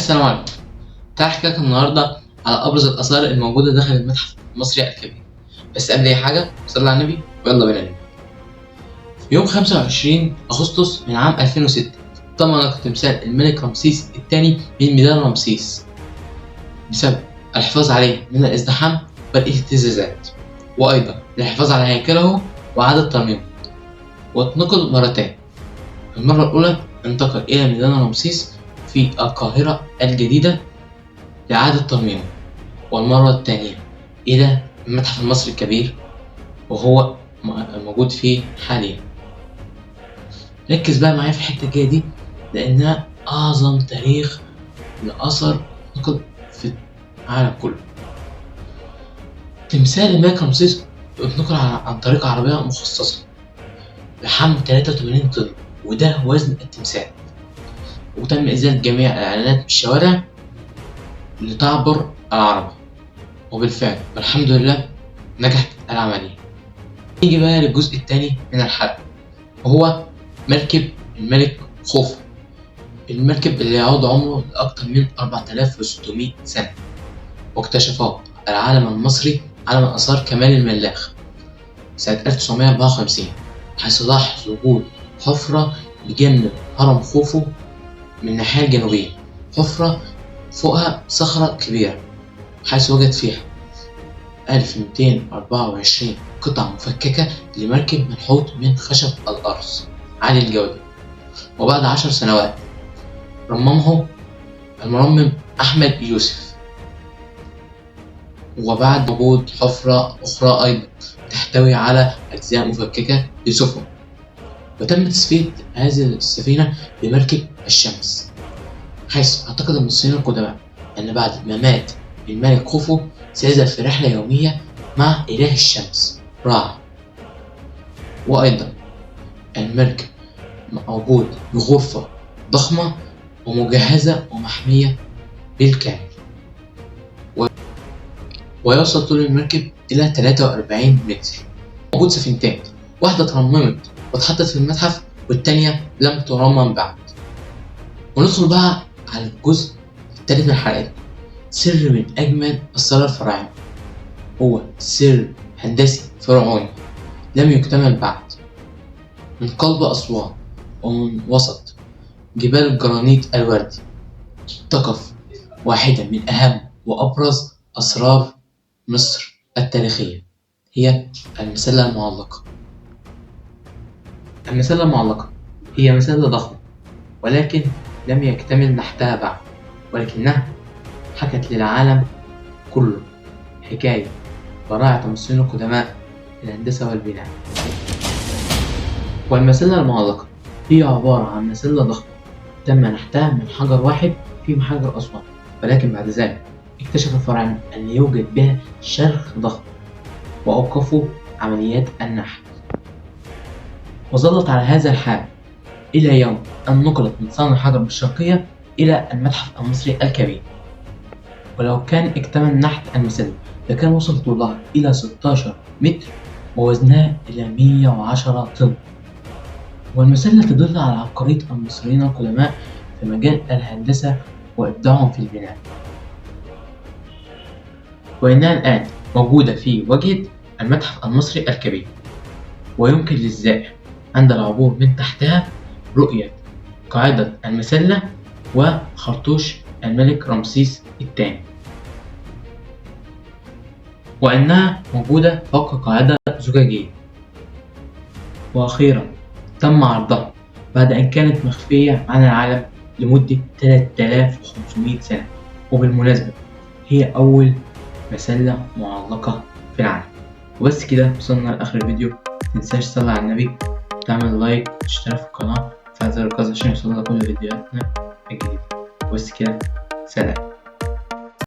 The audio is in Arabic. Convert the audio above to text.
السلام عليكم. تعال احكي لك النهارده على ابرز الاثار الموجوده داخل المتحف المصري الكبير. بس قبل اي حاجه صلي على النبي ويلا بينا نبدا. يوم 25 اغسطس من عام 2006 تم نقل تمثال الملك رمسيس الثاني من ميدان رمسيس بسبب الحفاظ عليه من الازدحام والاهتزازات، وايضا للحفاظ على هيكله واعاده ترميمه. واتنقل مرتين. المره الاولى انتقل الى ميدان رمسيس في القاهرة الجديدة لإعادة ترميمه، والمرة الثانية إلى المتحف المصري الكبير وهو موجود فيه حاليا. ركز بقى معايا في الحتة الجاية دي لأنها أعظم تاريخ لأثر نقل في العالم كله. تمثال الملك رمسيس اتنقل عن طريق عربية مخصصة بحمل 83 طن، وده وزن التمثال. وتم إزالة جميع الإعلانات من الشوارع لتعبر العربة، وبالفعل والحمد لله نجحت العملية. نيجي بقى للجزء الثاني من الحلقة وهو مركب الملك خوفو، المركب اللي يعود عمره لأكثر من 4600 سنة، واكتشفه العالم المصري على آثار كمال الملاخ سنة 1954، حيث لاحظ وجود حفرة بجانب هرم خوفو من الناحية الجنوبية، حفرة فوقها صخرة كبيرة، حيث وجد فيها 1224 قطعة مفككة لمركب منحوت من خشب الأرز عالي الجودة. وبعد 10 سنوات رممه المرمم أحمد يوسف، وبعد وجود حفرة أخرى أيضا تحتوي على أجزاء مفككة لسفن. وتم تسمية هذه السفينة بمركب الشمس، حيث اعتقد المصريين القدماء أن بعد ما مات الملك خوفو سيذهب في رحلة يومية مع إله الشمس را. وأيضا المركب موجود بغرفة ضخمة ومجهزة ومحمية بالكامل، ويوصل طول المركب إلى 43 متر. موجود سفينتين، واحدة ترممت واتحطت في المتحف والتانية لم ترمم بعد. وندخل بقى على الجزء الثالث من الحلقة، سر من أجمل أسرار الفراعنة، هو سر هندسي فرعوني لم يكتمل بعد. من قلب أسوان ومن وسط جبال الجرانيت الوردي تقف واحدة من أهم وأبرز أسرار مصر التاريخية، هي المسلة المعلقة. المسلة المعلقة هي مسلة ضخمة ولكن لم يكتمل نحتها بعد، ولكنها حكت للعالم كله حكاية براعة المصريين القدماء في الهندسة والبناء. والمسلة المعلقة هي عبارة عن مسلة ضخمة تم نحتها من حجر واحد في محاجر أسوان، ولكن بعد ذلك اكتشف الفراعنة أن يوجد بها شرخ ضخم وأوقفوا عمليات النحت، وظلت على هذا الحال إلى يوم أن نقلت من صنع الحجر بالشرقية إلى المتحف المصري الكبير. ولو كان اكتمل نحت المسلة لكان وصل طولها إلى 16 متر ووزنها إلى 110 طن. والمسلة تدل على عبقرية المصريين القدماء في مجال الهندسة وإبداعهم في البناء، وإنها الآن موجودة في واجهة المتحف المصري الكبير، ويمكن للزائر عند العبور من تحتها رؤية قاعدة المسلة وخرطوش الملك رمسيس الثاني، وأنها موجودة فوق قاعدة زجاجية. وأخيرا تم عرضها بعد أن كانت مخفية عن العالم لمدة 3500 سنة، وبالمناسبة هي أول مسلة معلقة في العالم. وبس كده وصلنا لآخر الفيديو، متنساش تصلي على النبي، تعمل لايك وتشترك في القناة وتفعل زر الجرس عشان يوصلك كل فيديوهاتنا الجديدة. وبس كده، سلام.